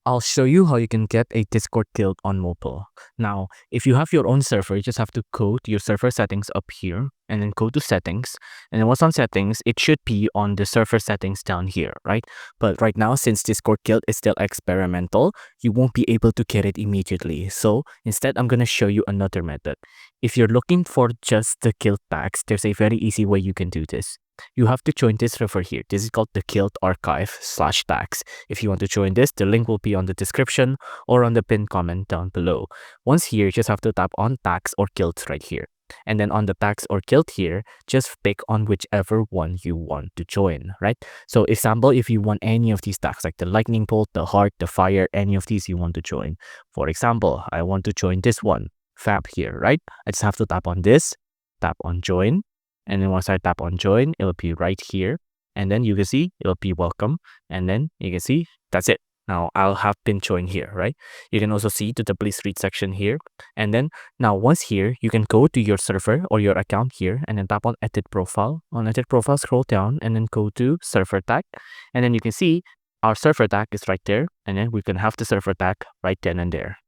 I'll show you how you can get a Discord guild on mobile. Now, if you have your own server, you just have to go to your server settings up here and then go to settings. And then once on settings, it should be on the server settings down here, right? But right now, since Discord guild is still experimental, you won't be able to get it immediately. So instead, I'm going to show you another method. If you're looking for just the guild tags, there's a very easy way you can do this. You have to join this server here. This is called the Guild Archive /tags. If you want to join this, the link will be on the description or on the pinned comment down below. Once here, you just have to tap on tags or guilds right here. And then on the tags or guild here, just pick on whichever one you want to join, right? So example, if you want any of these tags, like the lightning bolt, the heart, the fire, any of these you want to join. For example, I want to join this one, fab here, right? I just have to tap on this, tap on join. And then once I tap on join, it'll be right here. And then you can see it'll be welcome. And then you can see that's it. Now I'll have been joined here, right? You can also see to the please read section here. And then now once here, you can go to your server or your account here and then tap on edit profile. On edit profile, scroll down and then go to server tag. And then you can see our server tag is right there. And then we can have the server tag right then and there.